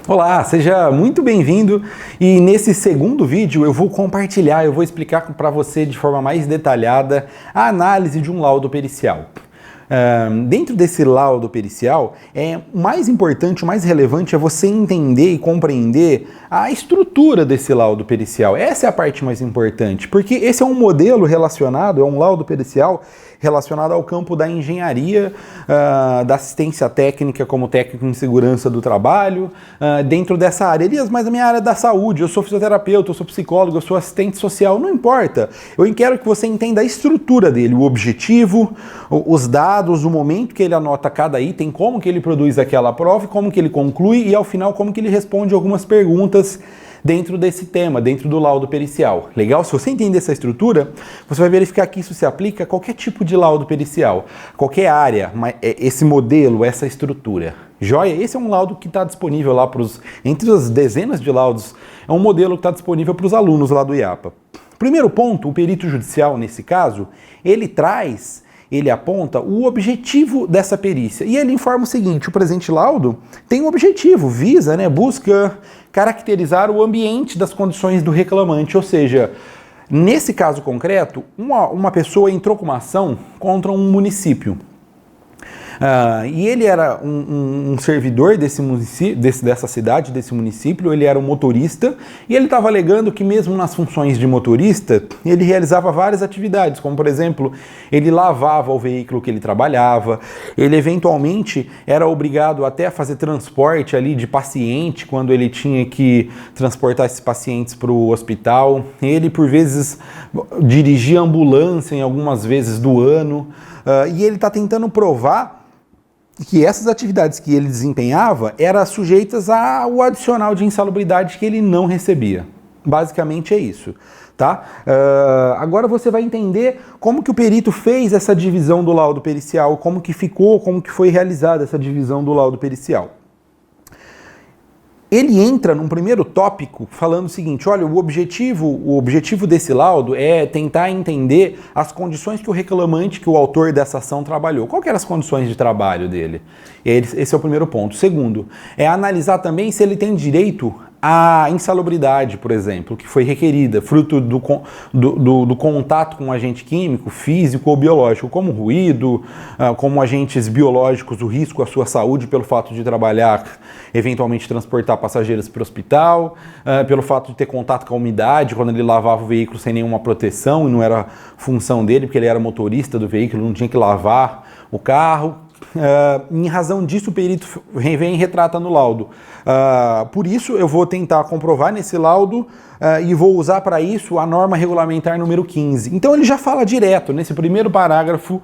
Olá, seja muito bem-vindo e nesse segundo vídeo eu vou explicar para você de forma mais detalhada a análise de um laudo pericial. Dentro desse laudo pericial, o mais importante, o mais relevante é você entender e compreender a estrutura desse laudo pericial. Essa é a parte mais importante, porque esse é um modelo relacionado, é um laudo pericial relacionado ao campo da engenharia, da assistência técnica como técnico em segurança do trabalho, dentro dessa área. Elias, mas a minha área é da saúde, eu sou fisioterapeuta, eu sou psicólogo, eu sou assistente social, não importa. Eu quero que você entenda a estrutura dele, o objetivo, os dados, o momento que ele anota cada item, como que ele produz aquela prova, como que ele conclui e ao final como que ele responde algumas perguntas dentro desse tema, dentro do laudo pericial. Legal? Se você entender essa estrutura, você vai verificar que isso se aplica a qualquer tipo de laudo pericial, qualquer área, esse modelo, essa estrutura. Joia? Esse é um laudo que está disponível lá entre as dezenas de laudos, é um modelo que está disponível para os alunos lá do IAPA. Primeiro ponto, o perito judicial, nesse caso, ele aponta o objetivo dessa perícia. E ele informa o seguinte: o presente laudo tem um objetivo, busca caracterizar o ambiente das condições do reclamante. Ou seja, nesse caso concreto, uma pessoa entrou com uma ação contra um município. E ele era um servidor dessa cidade, desse município, ele era um motorista e ele estava alegando que mesmo nas funções de motorista, ele realizava várias atividades, como por exemplo, ele lavava o veículo que ele trabalhava, ele eventualmente era obrigado até a fazer transporte ali de paciente, quando ele tinha que transportar esses pacientes para o hospital, ele por vezes dirigia ambulância em algumas vezes do ano, e ele está tentando provar que essas atividades que ele desempenhava eram sujeitas ao adicional de insalubridade que ele não recebia. Basicamente é isso, tá? Agora você vai entender como que o perito fez essa divisão do laudo pericial, como que foi realizada essa divisão do laudo pericial. Ele entra num primeiro tópico falando o seguinte: olha, o objetivo desse laudo é tentar entender as condições que o reclamante, que o autor dessa ação trabalhou. Qual que eram as condições de trabalho dele? Esse é o primeiro ponto. Segundo, é analisar também se ele tem direito à insalubridade, por exemplo, que foi requerida, fruto do contato com um agente químico, físico ou biológico, como ruído, como agentes biológicos, o risco à sua saúde pelo fato de trabalhar, eventualmente transportar passageiros para o hospital, pelo fato de ter contato com a umidade, quando ele lavava o veículo sem nenhuma proteção, e não era função dele, porque ele era motorista do veículo, não tinha que lavar o carro. Em razão disso, o perito vem e retrata no laudo. Por isso, eu vou tentar comprovar nesse laudo e vou usar para isso a norma regulamentar número 15. Então, ele já fala direto, nesse primeiro parágrafo,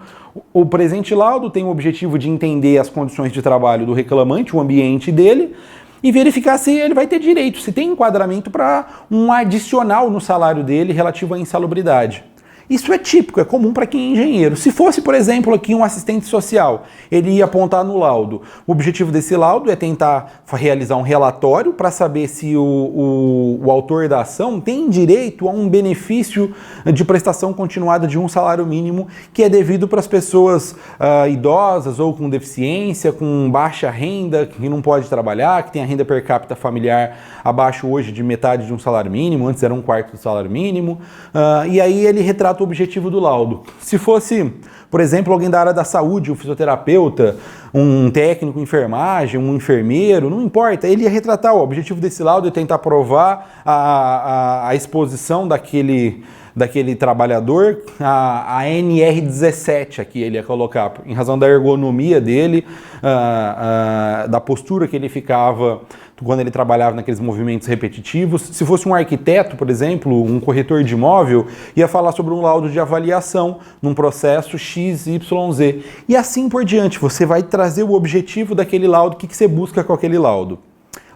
o presente laudo tem o objetivo de entender as condições de trabalho do reclamante, o ambiente dele, e verificar se ele vai ter direito, se tem enquadramento para um adicional no salário dele relativo à insalubridade. Isso é típico, é comum para quem é engenheiro. Se fosse, por exemplo, aqui um assistente social, ele ia apontar no laudo. O objetivo desse laudo é tentar realizar um relatório para saber se o autor da ação tem direito a um benefício de prestação continuada de um salário mínimo que é devido para as pessoas idosas ou com deficiência, com baixa renda, que não pode trabalhar, que tem a renda per capita familiar abaixo hoje de metade de um salário mínimo, antes era um quarto do salário mínimo, e aí ele retrata o objetivo do laudo. Se fosse, por exemplo, alguém da área da saúde, um fisioterapeuta, um técnico em enfermagem, um enfermeiro, não importa, ele ia retratar. O objetivo desse laudo é tentar provar a exposição daquele trabalhador, a NR17 aqui ele ia colocar, em razão da ergonomia dele, da postura que ele ficava quando ele trabalhava naqueles movimentos repetitivos. Se fosse um arquiteto, por exemplo, um corretor de imóvel, ia falar sobre um laudo de avaliação num processo XYZ. E assim por diante, você vai trazer o objetivo daquele laudo, o que você busca com aquele laudo.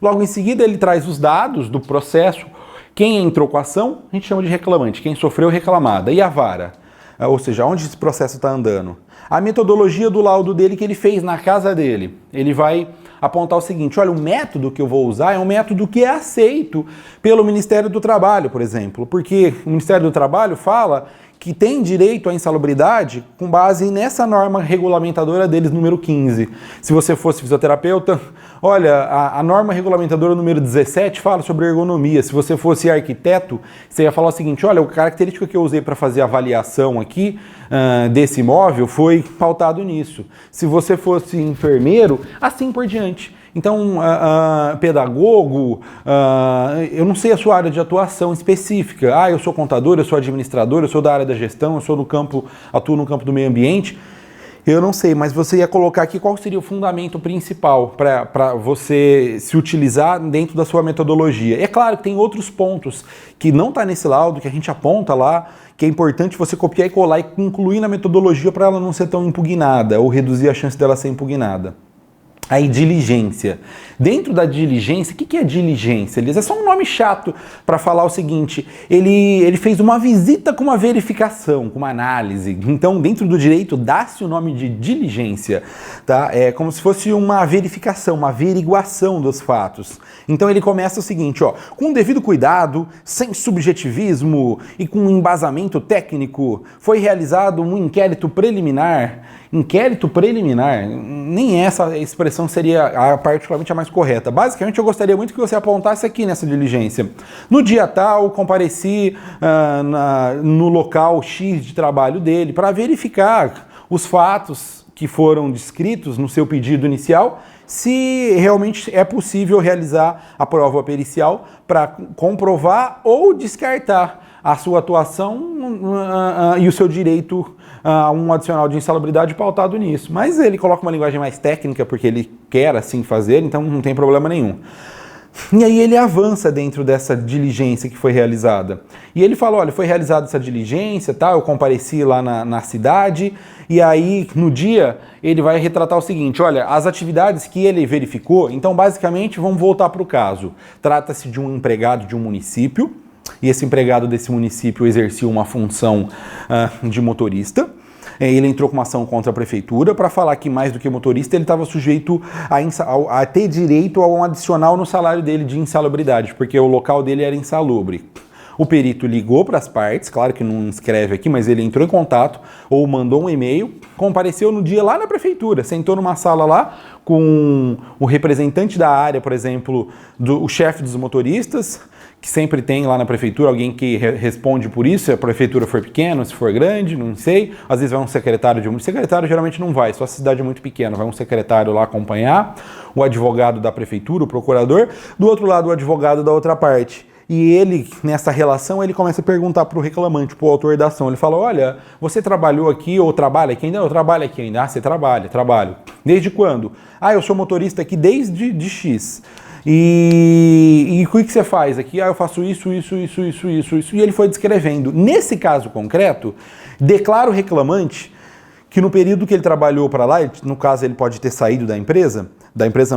Logo em seguida, ele traz os dados do processo. Quem entrou com a ação, a gente chama de reclamante. Quem sofreu, reclamada. E a vara? Ou seja, onde esse processo está andando? A metodologia do laudo dele que ele fez na casa dele. Ele vai apontar o seguinte: olha, o método que eu vou usar é um método que é aceito pelo Ministério do Trabalho, por exemplo. Porque o Ministério do Trabalho fala que têm direito à insalubridade com base nessa norma regulamentadora deles, número 15. Se você fosse fisioterapeuta, olha, a norma regulamentadora número 17 fala sobre ergonomia. Se você fosse arquiteto, você ia falar o seguinte, olha, a característica que eu usei para fazer a avaliação aqui desse imóvel foi pautado nisso. Se você fosse enfermeiro, assim por diante. Então, pedagogo, eu não sei a sua área de atuação específica. Eu sou contador, eu sou administrador, eu sou da área da gestão, eu sou atuo no campo do meio ambiente. Eu não sei, mas você ia colocar aqui qual seria o fundamento principal para você se utilizar dentro da sua metodologia. É claro que tem outros pontos que não está nesse laudo, que a gente aponta lá, que é importante você copiar e colar e incluir na metodologia para ela não ser tão impugnada ou reduzir a chance dela ser impugnada. Aí, diligência. Dentro da diligência, o que é diligência, Elias? É só um nome chato para falar o seguinte, ele fez uma visita com uma verificação, com uma análise. Então, dentro do direito, dá-se o nome de diligência, tá? É como se fosse uma verificação, uma averiguação dos fatos. Então, ele começa o seguinte, com devido cuidado, sem subjetivismo e com embasamento técnico, foi realizado um inquérito preliminar. Inquérito preliminar, nem essa expressão seria particularmente a mais correta. Basicamente, eu gostaria muito que você apontasse aqui nessa diligência. No dia tal, compareci no local X de trabalho dele para verificar os fatos que foram descritos no seu pedido inicial, se realmente é possível realizar a prova pericial para comprovar ou descartar a sua atuação e o seu direito a um adicional de insalubridade pautado nisso. Mas ele coloca uma linguagem mais técnica porque ele quer assim fazer, então não tem problema nenhum. E aí ele avança dentro dessa diligência que foi realizada. E ele fala, olha, foi realizada essa diligência, tá? Eu compareci lá na cidade, e aí no dia ele vai retratar o seguinte, olha, as atividades que ele verificou, então basicamente vamos voltar para o caso. Trata-se de um empregado de um município, e esse empregado desse município exercia uma função de motorista. Ele entrou com uma ação contra a prefeitura para falar que, mais do que motorista, ele estava sujeito a ter direito a um adicional no salário dele de insalubridade, porque o local dele era insalubre. O perito ligou para as partes, claro que não escreve aqui, mas ele entrou em contato ou mandou um e-mail, compareceu no dia lá na prefeitura, sentou numa sala lá com o representante da área, por exemplo, o chefe dos motoristas, que sempre tem lá na prefeitura alguém que responde por isso, se a prefeitura for pequena, se for grande, não sei. Às vezes vai um secretário de um... Secretário geralmente não vai, só a cidade é muito pequena, vai um secretário lá acompanhar, o advogado da prefeitura, o procurador, do outro lado o advogado da outra parte. E ele, nessa relação, ele começa a perguntar para o reclamante, para o autor da ação. Ele fala, olha, você trabalhou aqui ou trabalha aqui ainda? Eu trabalho aqui ainda. Ah, você trabalha, trabalho. Desde quando? Ah, eu sou motorista aqui desde X. E o que você faz aqui? Ah, eu faço isso. E ele foi descrevendo. Nesse caso concreto, declara o reclamante que no período que ele trabalhou para lá, no caso ele pode ter saído da empresa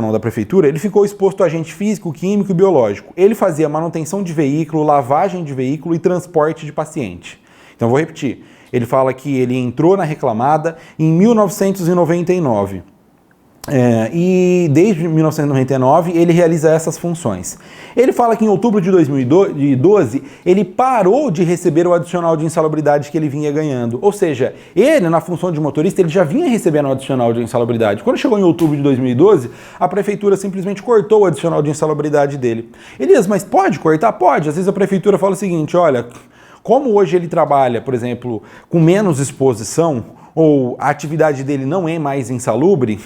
não, da prefeitura, ele ficou exposto a agente físico, químico e biológico. Ele fazia manutenção de veículo, lavagem de veículo e transporte de paciente. Então vou repetir, ele fala que ele entrou na reclamada em 1999. E desde 1999 ele realiza essas funções. Ele fala que em outubro de 2012 ele parou de receber o adicional de insalubridade que ele vinha ganhando. Ou seja, ele na função de motorista ele já vinha recebendo o adicional de insalubridade. Quando chegou em outubro de 2012, a prefeitura simplesmente cortou o adicional de insalubridade dele. Elias, mas pode cortar? Pode. Às vezes a prefeitura fala o seguinte, olha, como hoje ele trabalha, por exemplo, com menos exposição, ou a atividade dele não é mais insalubre,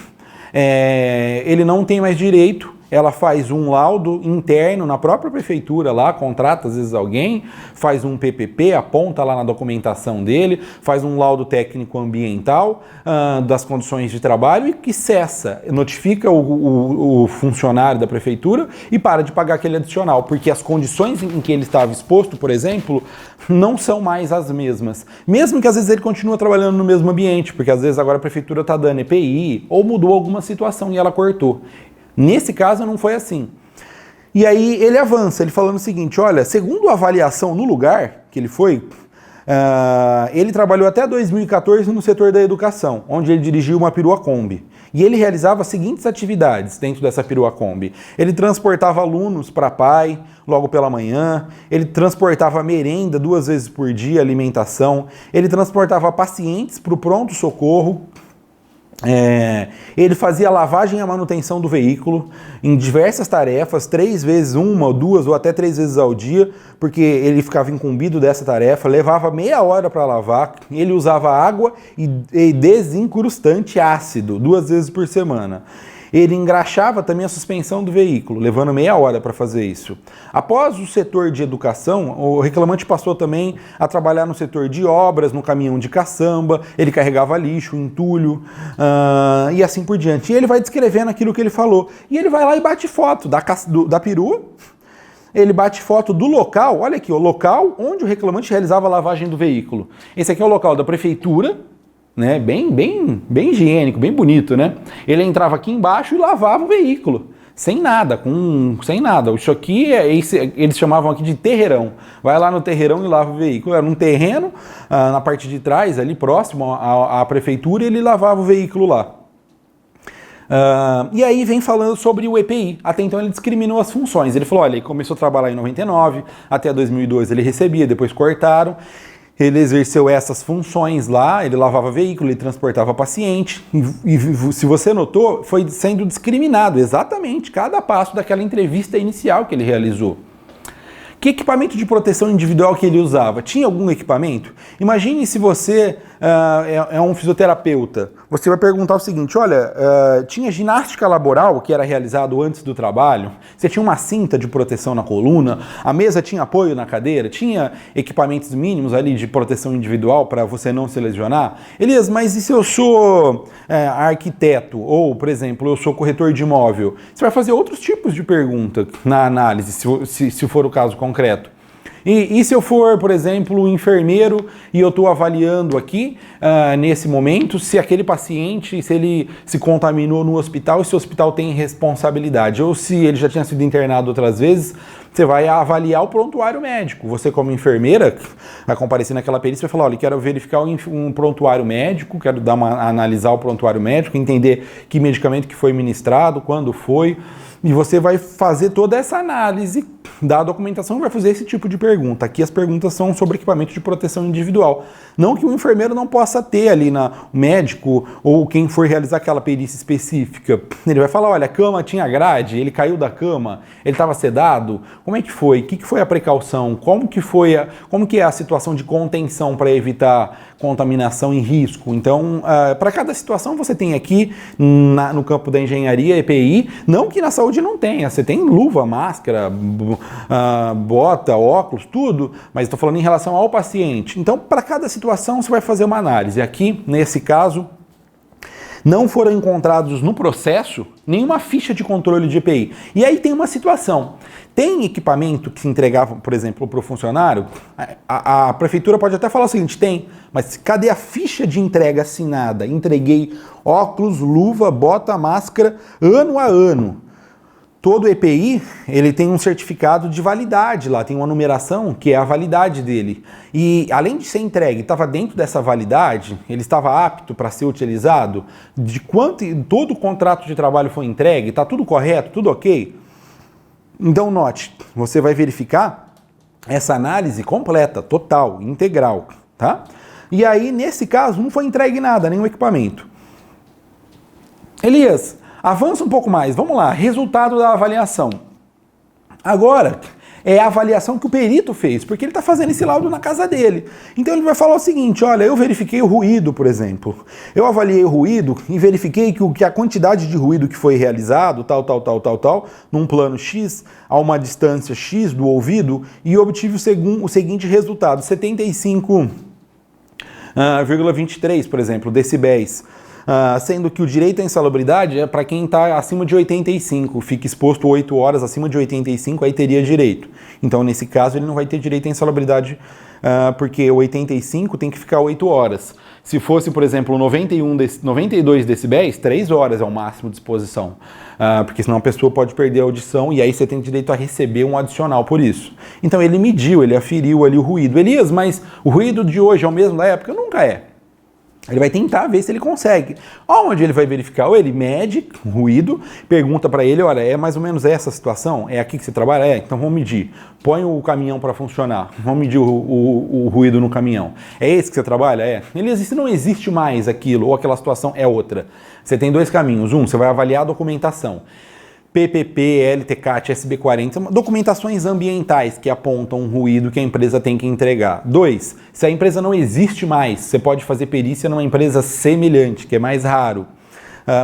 ele não tem mais direito, ela faz um laudo interno na própria prefeitura lá, contrata às vezes alguém, faz um PPP, aponta lá na documentação dele, faz um laudo técnico ambiental das condições de trabalho e que cessa, notifica o funcionário da prefeitura e para de pagar aquele adicional, porque as condições em que ele estava exposto, por exemplo, não são mais as mesmas. Mesmo que às vezes ele continue trabalhando no mesmo ambiente, porque às vezes agora a prefeitura está dando EPI ou mudou alguma situação e ela cortou. Nesse caso não foi assim. E aí ele avança, ele falando o seguinte, olha, segundo a avaliação no lugar que ele foi, ele trabalhou até 2014 no setor da educação, onde ele dirigiu uma perua Kombi. E ele realizava as seguintes atividades dentro dessa perua Kombi. Ele transportava alunos para pai, logo pela manhã, ele transportava merenda 2 vezes por dia, alimentação, ele transportava pacientes para o pronto-socorro, ele fazia a lavagem e a manutenção do veículo em diversas tarefas, 3 vezes, 1, 2 ou até 3 vezes ao dia, porque ele ficava incumbido dessa tarefa, levava meia hora para lavar, ele usava água e desincrustante ácido 2 vezes por semana. Ele engraxava também a suspensão do veículo, levando meia hora para fazer isso. Após o setor de educação, o reclamante passou também a trabalhar no setor de obras, no caminhão de caçamba, ele carregava lixo, entulho e assim por diante. E ele vai descrevendo aquilo que ele falou. E ele vai lá e bate foto da perua, ele bate foto do local, olha aqui, o local onde o reclamante realizava a lavagem do veículo. Esse aqui é o local da prefeitura, né? Bem higiênico, bem bonito, né? Ele entrava aqui embaixo e lavava o veículo, sem nada. Isso aqui, eles chamavam aqui de terreirão. Vai lá no terreirão e lava o veículo. Era um terreno na parte de trás, ali próximo à prefeitura, e ele lavava o veículo lá. E aí vem falando sobre o EPI. Até então ele discriminou as funções. Ele falou, olha, ele começou a trabalhar em 99, até 2002 ele recebia, depois cortaram. Ele exerceu essas funções lá, ele lavava veículo, ele transportava paciente, e se você notou, foi sendo discriminado exatamente cada passo daquela entrevista inicial que ele realizou. Que equipamento de proteção individual que ele usava? Tinha algum equipamento? Imagine se você é um fisioterapeuta. Você vai perguntar o seguinte, olha, tinha ginástica laboral que era realizado antes do trabalho? Você tinha uma cinta de proteção na coluna? A mesa tinha apoio na cadeira? Tinha equipamentos mínimos ali de proteção individual para você não se lesionar? Elias, mas e se eu sou arquiteto? Ou, por exemplo, eu sou corretor de imóvel? Você vai fazer outros tipos de pergunta na análise, se for o caso concreto. E se eu for, por exemplo, enfermeiro e eu estou avaliando aqui, nesse momento, se aquele paciente, se ele se contaminou no hospital e se o hospital tem responsabilidade, ou se ele já tinha sido internado outras vezes, você vai avaliar o prontuário médico. Você, como enfermeira, vai comparecer naquela perícia e vai falar, olha, quero verificar um prontuário médico, quero analisar o prontuário médico, entender que medicamento que foi ministrado, quando foi, e você vai fazer toda essa análise da documentação e vai fazer esse tipo de pergunta. Aqui as perguntas são sobre equipamento de proteção individual. Não que o enfermeiro não possa ter ali, o médico ou quem for realizar aquela perícia específica. Ele vai falar, olha, a cama tinha grade, ele caiu da cama, ele estava sedado, como é que foi? O que foi a precaução? Como que é a situação de contenção para evitar contaminação e risco? Então, para cada situação você tem aqui no campo da engenharia, EPI, não que na saúde não tenha, você tem luva, máscara, bota, óculos, tudo, mas estou falando em relação ao paciente. Então, para cada situação você vai fazer uma análise. Aqui, nesse caso, não foram encontrados no processo nenhuma ficha de controle de EPI. E aí tem uma situação. Tem equipamento que se entregava, por exemplo, para o funcionário? A prefeitura pode até falar o seguinte, tem, mas cadê a ficha de entrega assinada? Entreguei óculos, luva, bota, máscara, ano a ano. Todo EPI, ele tem um certificado de validade lá, tem uma numeração que é a validade dele. E além de ser entregue, estava dentro dessa validade, ele estava apto para ser utilizado, de quanto todo o contrato de trabalho foi entregue, está tudo correto, tudo ok? Então note, você vai verificar essa análise completa, total, integral, tá? E aí, nesse caso, não foi entregue nada, nenhum equipamento. Elias, avança um pouco mais, vamos lá, resultado da avaliação. Agora, é a avaliação que o perito fez, porque ele está fazendo esse laudo na casa dele. Então ele vai falar o seguinte, olha, eu verifiquei o ruído, por exemplo. Eu avaliei o ruído e verifiquei que a quantidade de ruído que foi realizado, tal, num plano X, a uma distância X do ouvido, e obtive o seguinte resultado, 75,23, por exemplo, decibéis. Sendo que o direito à insalubridade é para quem está acima de 85, fica exposto 8 horas acima de 85, aí teria direito. Então, nesse caso, ele não vai ter direito à insalubridade, porque 85 tem que ficar 8 horas. Se fosse, por exemplo, 92 decibéis, 3 horas é o máximo de exposição, porque senão a pessoa pode perder a audição e aí você tem direito a receber um adicional por isso. Então, ele mediu, ele aferiu ali o ruído. Elias, mas o ruído de hoje é o mesmo da época? Nunca é. Ele vai tentar ver se ele consegue. Onde ele vai verificar? Ou ele mede o ruído, pergunta para ele, olha, é mais ou menos essa situação? É aqui que você trabalha? É, então vamos medir. Põe o caminhão para funcionar. Vamos medir o ruído no caminhão. É esse que você trabalha? É. Se não existe mais aquilo, ou aquela situação é outra. Você tem dois caminhos. Você vai avaliar a documentação. PPP, LTCAT, SB40, documentações ambientais que apontam um ruído que a empresa tem que entregar. 2, se a empresa não existe mais, você pode fazer perícia numa empresa semelhante, que é mais raro.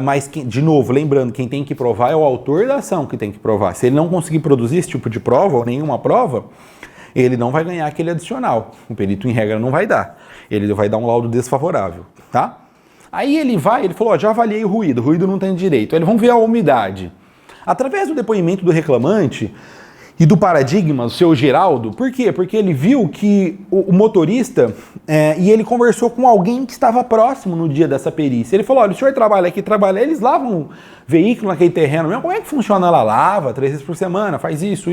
Mas, de novo, lembrando, quem tem que provar é o autor da ação que tem que provar. Se ele não conseguir produzir esse tipo de prova, ou nenhuma prova, ele não vai ganhar aquele adicional. O perito, em regra, não vai dar. Ele vai dar um laudo desfavorável, tá? Aí ele falou, já avaliei o ruído não tem direito. Aí vamos ver a umidade. Através do depoimento do reclamante e do paradigma, do seu Geraldo, por quê? Porque ele viu que o motorista, e ele conversou com alguém que estava próximo no dia dessa perícia. Ele falou, olha, o senhor trabalha aqui, eles lavam veículo naquele terreno mesmo, como é que funciona? Ela lava 3 vezes por semana, faz isso.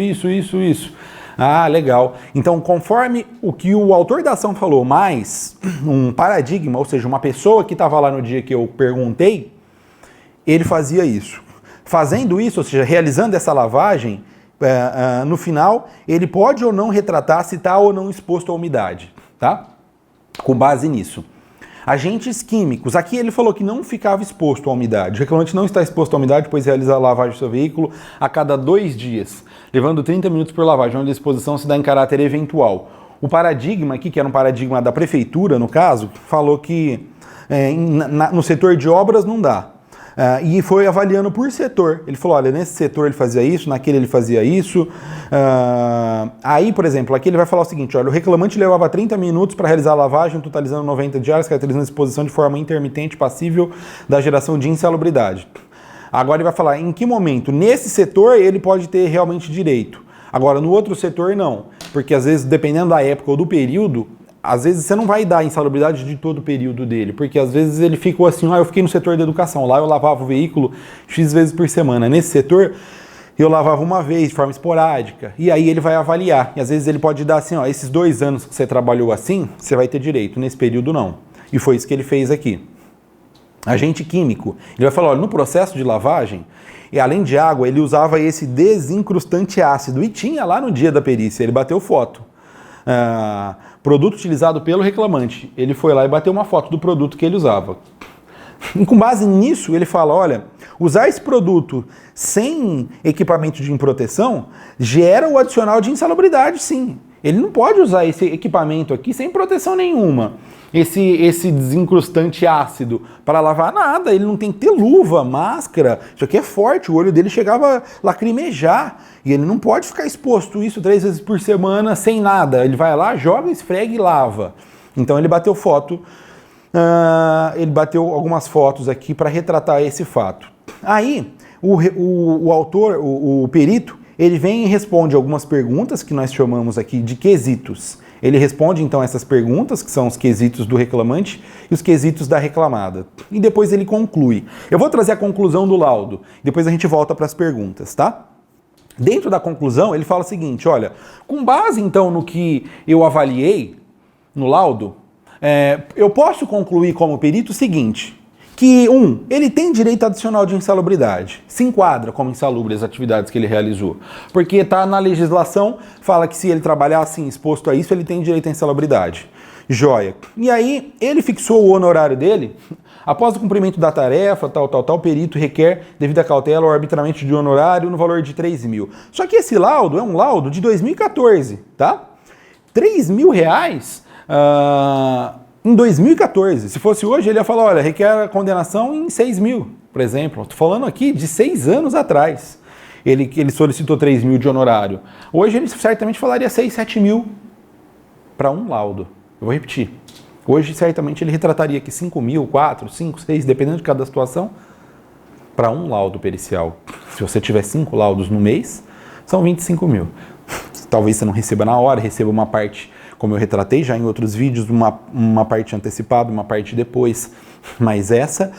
Ah, legal. Então, conforme o que o autor da ação falou, mais um paradigma, ou seja, uma pessoa que estava lá no dia que eu perguntei, ele fazia isso. Fazendo isso, ou seja, realizando essa lavagem, no final, ele pode ou não retratar se está ou não exposto à umidade, tá? Com base nisso. Agentes químicos. Aqui ele falou que não ficava exposto à umidade. O reclamante não está exposto à umidade, pois realiza a lavagem do seu veículo a cada 2 dias, levando 30 minutos por lavagem, onde a exposição se dá em caráter eventual. O paradigma aqui, que era um paradigma da prefeitura, no caso, falou que no setor de obras não dá. E foi avaliando por setor. Ele falou, olha, nesse setor ele fazia isso, naquele ele fazia isso. Aí, por exemplo, aqui ele vai falar o seguinte, olha, o reclamante levava 30 minutos para realizar a lavagem, totalizando 90 diárias, caracterizando a exposição de forma intermitente passível da geração de insalubridade. Agora ele vai falar em que momento, nesse setor, ele pode ter realmente direito. Agora, no outro setor, não. Porque, às vezes, dependendo da época ou do período, às vezes você não vai dar a insalubridade de todo o período dele, porque às vezes ele ficou assim, eu fiquei no setor da educação, lá eu lavava o veículo X vezes por semana. Nesse setor, eu lavava uma vez, de forma esporádica, e aí ele vai avaliar. E às vezes ele pode dar assim, esses 2 anos que você trabalhou assim, você vai ter direito, nesse período não. E foi isso que ele fez aqui. Agente químico, ele vai falar, olha, no processo de lavagem, e além de água, ele usava esse desincrustante ácido, e tinha lá no dia da perícia, ele bateu foto. Produto utilizado pelo reclamante. Ele foi lá e bateu uma foto do produto que ele usava. E com base nisso, ele fala, olha, usar esse produto sem equipamento de proteção gera o adicional de insalubridade, sim. Ele não pode usar esse equipamento aqui sem proteção nenhuma. Esse desincrustante ácido para lavar nada, ele não tem que ter luva, máscara, isso aqui é forte, o olho dele chegava a lacrimejar e ele não pode ficar exposto isso 3 vezes por semana sem nada, ele vai lá, joga, esfrega e lava. Então ele bateu foto, ele bateu algumas fotos aqui para retratar esse fato. Aí o autor, o perito, ele vem e responde algumas perguntas que nós chamamos aqui de quesitos. Ele responde, então, essas perguntas, que são os quesitos do reclamante e os quesitos da reclamada. E depois ele conclui. Eu vou trazer a conclusão do laudo, depois a gente volta para as perguntas, tá? Dentro da conclusão, ele fala o seguinte, olha, com base, então, no que eu avaliei no laudo, eu posso concluir como perito o seguinte, que, ele tem direito adicional de insalubridade, se enquadra como insalubre as atividades que ele realizou, porque está na legislação, fala que se ele trabalhar assim, exposto a isso, ele tem direito à insalubridade. Joia. E aí, ele fixou o honorário dele, após o cumprimento da tarefa, o perito requer, devido à cautela, o arbitramento de honorário no valor de 3 mil. Só que esse laudo é um laudo de 2014, tá? 3 mil reais... em 2014, se fosse hoje, ele ia falar, olha, requer a condenação em 6 mil, por exemplo. Estou falando aqui de 6 anos atrás. Ele solicitou 3 mil de honorário. Hoje ele certamente falaria 6, 7 mil para um laudo. Eu vou repetir. Hoje, certamente, ele retrataria aqui 5 mil, 4, 5, 6, dependendo de cada situação, para um laudo pericial. Se você tiver 5 laudos no mês, são 25 mil. Talvez você não receba na hora, receba uma parte... Como eu retratei já em outros vídeos, uma parte antecipada, uma parte depois. Mas essa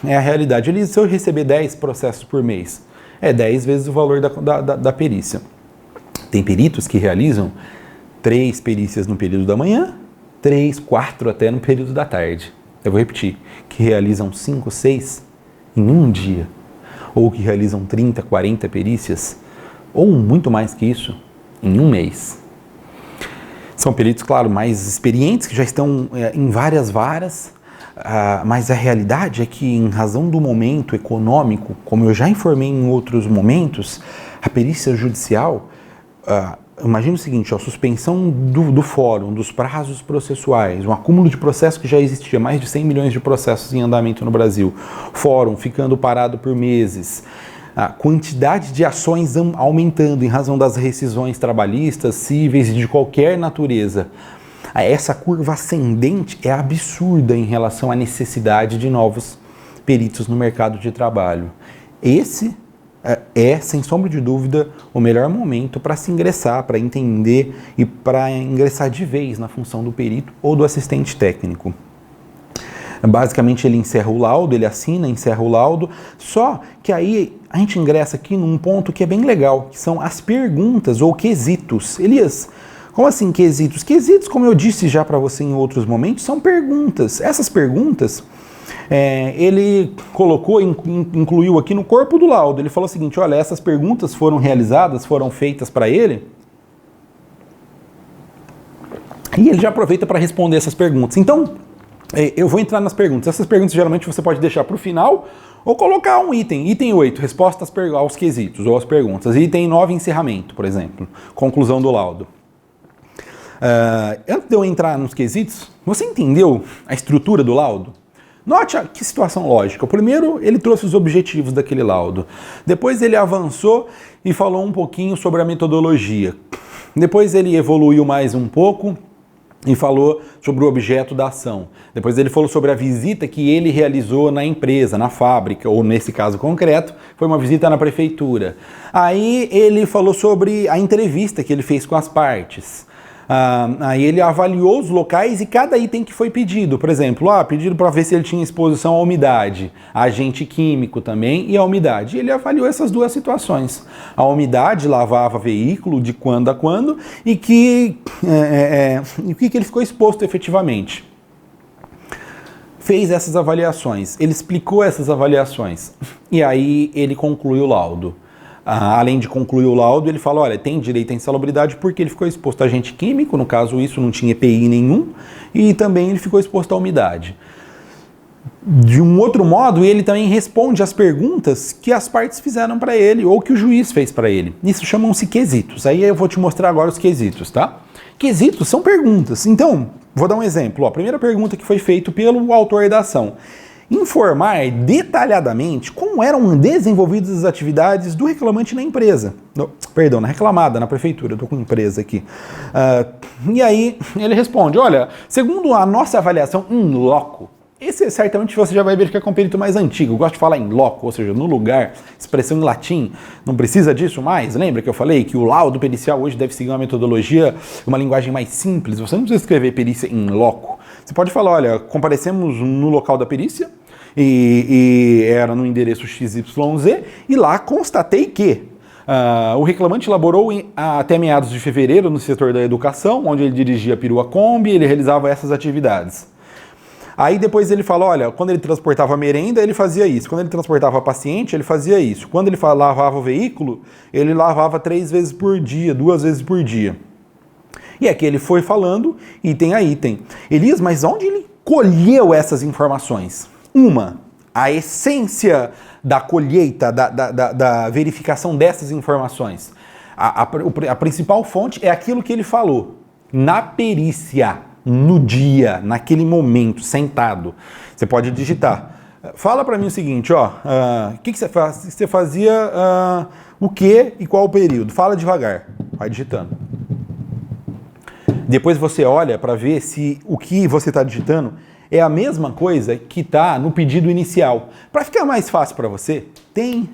é a realidade. Se eu receber 10 processos por mês, é 10 vezes o valor da perícia. Tem peritos que realizam 3 perícias no período da manhã, 3, 4 até no período da tarde. Eu vou repetir, que realizam 5, 6 em um dia, ou que realizam 30, 40 perícias, ou muito mais que isso, em um mês. São peritos, claro, mais experientes, que já estão em várias varas, mas a realidade é que, em razão do momento econômico, como eu já informei em outros momentos, a perícia judicial, imagina o seguinte, a suspensão do fórum, dos prazos processuais, um acúmulo de processos que já existia, mais de 100 milhões de processos em andamento no Brasil, fórum ficando parado por meses, a quantidade de ações aumentando em razão das rescisões trabalhistas, cíveis e de qualquer natureza. Essa curva ascendente é absurda em relação à necessidade de novos peritos no mercado de trabalho. Esse é, sem sombra de dúvida, o melhor momento para se ingressar, para entender e para ingressar de vez na função do perito ou do assistente técnico. Basicamente ele encerra o laudo, ele assina, encerra o laudo, só que aí a gente ingressa aqui num ponto que é bem legal, que são as perguntas ou quesitos. Elias, como assim quesitos? Quesitos, como eu disse já para você em outros momentos, são perguntas. Essas perguntas, ele colocou, incluiu aqui no corpo do laudo. Ele falou o seguinte, olha, essas perguntas foram realizadas, foram feitas para ele, e ele já aproveita para responder essas perguntas. Então, eu vou entrar nas perguntas. Essas perguntas geralmente você pode deixar para o final ou colocar um item. Item 8, respostas aos quesitos ou às perguntas. Item 9, encerramento, por exemplo. Conclusão do laudo. Antes de eu entrar nos quesitos, você entendeu a estrutura do laudo? Note que situação lógica. Primeiro, ele trouxe os objetivos daquele laudo. Depois ele avançou e falou um pouquinho sobre a metodologia. Depois ele evoluiu mais um pouco e falou sobre o objeto da ação. Depois ele falou sobre a visita que ele realizou na empresa, na fábrica, ou nesse caso concreto, foi uma visita na prefeitura. Aí ele falou sobre a entrevista que ele fez com as partes. Aí ele avaliou os locais e cada item que foi pedido. Por exemplo, pedido para ver se ele tinha exposição à umidade, agente químico também e à umidade. E ele avaliou essas duas situações. A umidade lavava veículo de quando a quando e o que ele ficou exposto efetivamente. Fez essas avaliações, ele explicou essas avaliações e aí ele concluiu o laudo. Além de concluir o laudo, ele fala, olha, tem direito à insalubridade porque ele ficou exposto a agente químico, no caso isso não tinha EPI nenhum, e também ele ficou exposto à umidade. De um outro modo, ele também responde às perguntas que as partes fizeram para ele, ou que o juiz fez para ele. Isso chamam-se quesitos. Aí eu vou te mostrar agora os quesitos, tá? Quesitos são perguntas. Então, vou dar um exemplo. A primeira pergunta que foi feita pelo autor da ação. Informar detalhadamente como eram desenvolvidas as atividades do reclamante na empresa. Na reclamada, na prefeitura, eu estou com empresa aqui. E aí ele responde, olha, segundo a nossa avaliação in loco, esse certamente você já vai verificar com o perito mais antigo, eu gosto de falar in loco, ou seja, no lugar, expressão em latim, não precisa disso mais, lembra que eu falei que o laudo pericial hoje deve seguir uma metodologia, uma linguagem mais simples, você não precisa escrever perícia in loco, você pode falar, olha, comparecemos no local da perícia, e era no endereço XYZ, e lá constatei que o reclamante elaborou até meados de fevereiro no setor da educação, onde ele dirigia a perua Kombi, ele realizava essas atividades. Aí depois ele fala, olha, quando ele transportava merenda, ele fazia isso. Quando ele transportava paciente, ele fazia isso. Quando ele lavava o veículo, ele lavava 3 vezes por dia, 2 vezes por dia. E aqui ele foi falando, item a item. Elias, mas onde ele colheu essas informações? A essência da colheita, da verificação dessas informações. A principal fonte é aquilo que ele falou, na perícia. No dia, naquele momento, sentado. Você pode digitar. Fala para mim o seguinte, o que você faz? Você fazia o que e qual o período? Fala devagar, vai digitando. Depois você olha para ver se o que você está digitando é a mesma coisa que está no pedido inicial. Para ficar mais fácil para você, tem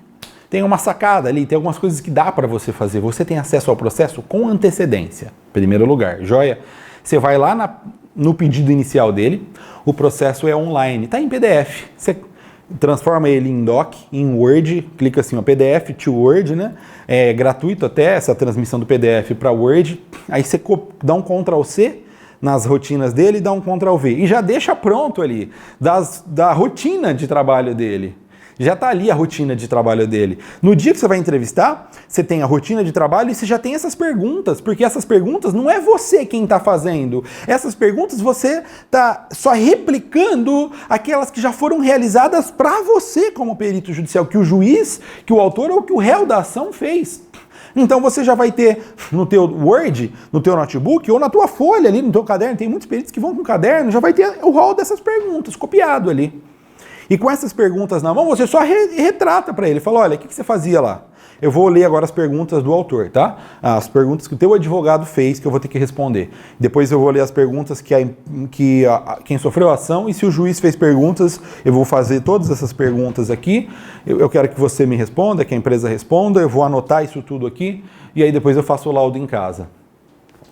uma sacada ali, tem algumas coisas que dá para você fazer. Você tem acesso ao processo com antecedência, em primeiro lugar, joia? Você vai lá no pedido inicial dele, o processo é online, está em PDF. Você transforma ele em doc, em Word, clica assim, PDF to Word, né? É gratuito até essa transmissão do PDF para Word. Aí você dá um Ctrl+C, nas rotinas dele e dá um Ctrl+V. E já deixa pronto ali, da rotina de trabalho dele. Já está ali a rotina de trabalho dele. No dia que você vai entrevistar, você tem a rotina de trabalho e você já tem essas perguntas, porque essas perguntas não é você quem está fazendo. Essas perguntas você está só replicando aquelas que já foram realizadas para você como perito judicial, que o juiz, que o autor ou que o réu da ação fez. Então você já vai ter no teu Word, no teu notebook ou na tua folha ali, no teu caderno, tem muitos peritos que vão com caderno, já vai ter o rol dessas perguntas copiado ali. E com essas perguntas na mão, você só retrata para ele. Fala, olha, o que você fazia lá? Eu vou ler agora as perguntas do autor, tá? As perguntas que o teu advogado fez, que eu vou ter que responder. Depois eu vou ler as perguntas quem sofreu a ação, e se o juiz fez perguntas, eu vou fazer todas essas perguntas aqui. Eu quero que você me responda, que a empresa responda, eu vou anotar isso tudo aqui, e aí depois eu faço o laudo em casa.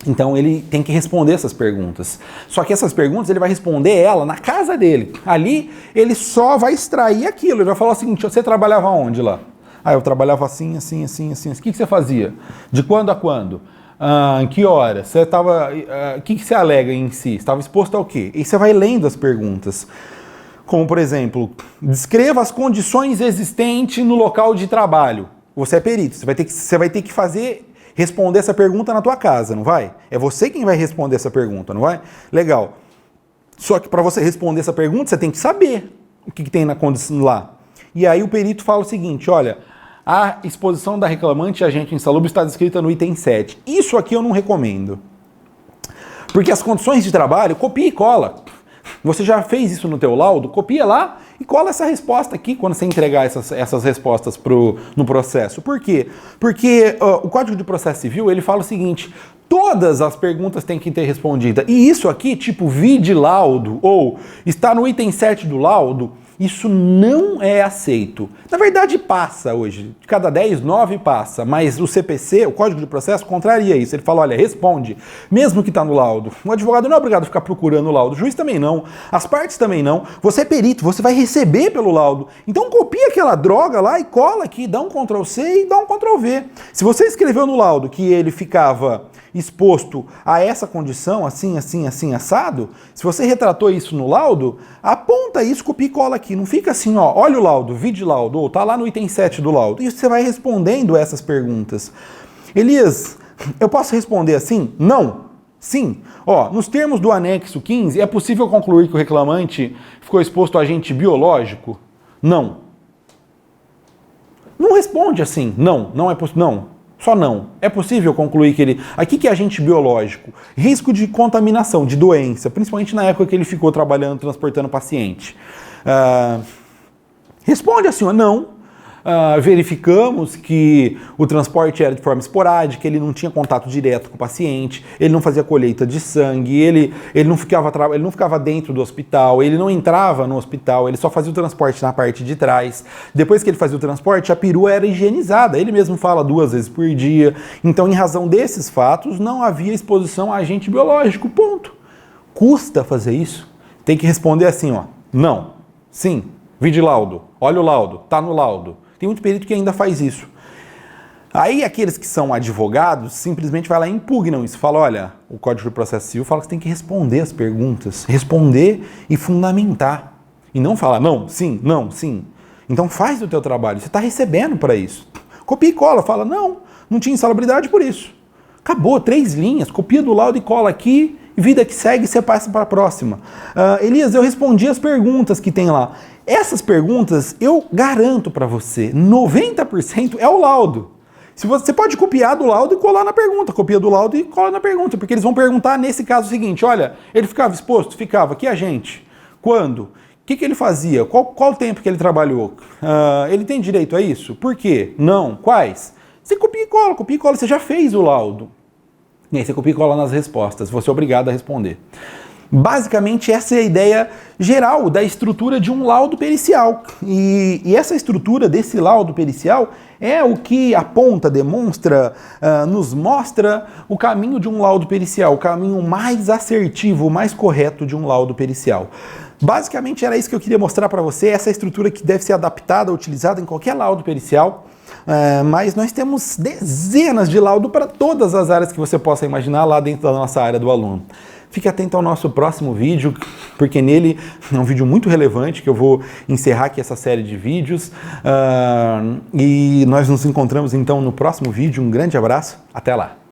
Então ele tem que responder essas perguntas. Só que essas perguntas ele vai responder ela na casa dele. Ali ele só vai extrair aquilo. Ele vai falar o seguinte: você trabalhava onde lá? Ah, eu trabalhava assim, assim, assim, assim. O que você fazia? De quando a quando? Em que hora? Você estava? O que você alega em si? Estava exposto ao quê? E você vai lendo as perguntas. Como, por exemplo, descreva as condições existentes no local de trabalho. Você é perito, você vai ter que responder essa pergunta na tua casa, não vai? É você quem vai responder essa pergunta, não vai? Legal. Só que para você responder essa pergunta, você tem que saber o que tem na condição lá. E aí o perito fala o seguinte: olha, a exposição da reclamante e agente insalubre está descrita no item 7. Isso aqui eu não recomendo. Porque as condições de trabalho, copia e cola. Você já fez isso no teu laudo? Copia lá e cola essa resposta aqui quando você entregar essas respostas no processo. Por quê? Porque o Código de Processo Civil, ele fala o seguinte: todas as perguntas têm que ter respondida. E isso aqui, tipo vide laudo, ou está no item 7 do laudo, isso não é aceito. Na verdade passa hoje, de cada 10, 9 passa, mas o CPC, o Código de Processo, contraria isso. Ele fala, olha, responde, mesmo que está no laudo. O advogado não é obrigado a ficar procurando o laudo, o juiz também não, as partes também não. Você é perito, você vai receber pelo laudo. Então copia aquela droga lá e cola aqui, dá um Ctrl+C e dá um Ctrl+V. Se você escreveu no laudo que ele ficava exposto a essa condição, assim, assim, assim, assado, se você retratou isso no laudo, aponta isso, copia e cola aqui. Não fica assim, ó, olha o laudo, vide laudo, ou tá lá no item 7 do laudo. E você vai respondendo essas perguntas. Elias, eu posso responder assim? Não. Sim. Ó, nos termos do anexo 15, é possível concluir que o reclamante ficou exposto a agente biológico? Não. Não responde assim. Não, não é possível. Não. Só não. É possível concluir que ele... Aqui que é agente biológico. Risco de contaminação, de doença, principalmente na época que ele ficou trabalhando, transportando paciente. Responde assim, ó, não. Verificamos que o transporte era de forma esporádica, ele não tinha contato direto com o paciente, ele não fazia colheita de sangue, ele não ficava dentro do hospital, ele não entrava no hospital, ele só fazia o transporte na parte de trás. Depois que ele fazia o transporte, a perua era higienizada, ele mesmo fala 2 vezes por dia. Então, em razão desses fatos, não havia exposição a agente biológico, ponto. Custa fazer isso? Tem que responder assim, ó, não, sim, vide laudo, olha o laudo, tá no laudo. Tem muito perito que ainda faz isso. Aí aqueles que são advogados simplesmente vai lá e impugnam isso. Fala, olha, o Código de Processo Civil fala que você tem que responder as perguntas. Responder e fundamentar. E não falar não, sim, não, sim. Então faz o teu trabalho. Você está recebendo para isso. Copia e cola. Fala, não tinha insalubridade por isso. Acabou, 3 linhas. Copia do laudo e cola aqui. Vida que segue, você passa para a próxima. Elias, eu respondi as perguntas que tem lá. Essas perguntas, eu garanto para você, 90% é o laudo. Você pode copiar do laudo e colar na pergunta. Copia do laudo e cola na pergunta, porque eles vão perguntar nesse caso o seguinte, olha, ele ficava exposto? Ficava. Que agente? Quando? O que ele fazia? Qual tempo que ele trabalhou? Ele tem direito a isso? Por quê? Não. Quais? Você copia e cola, você já fez o laudo. E aí você copia e cola nas respostas, você é obrigado a responder. Basicamente, essa é a ideia geral da estrutura de um laudo pericial. E essa estrutura desse laudo pericial é o que aponta, demonstra, nos mostra o caminho de um laudo pericial, o caminho mais assertivo, mais correto de um laudo pericial. Basicamente, era isso que eu queria mostrar para você, essa estrutura que deve ser adaptada, utilizada em qualquer laudo pericial. Mas nós temos dezenas de laudo para todas as áreas que você possa imaginar lá dentro da nossa área do aluno. Fique atento ao nosso próximo vídeo, porque nele é um vídeo muito relevante, que eu vou encerrar aqui essa série de vídeos. E nós nos encontramos então no próximo vídeo. Um grande abraço, até lá!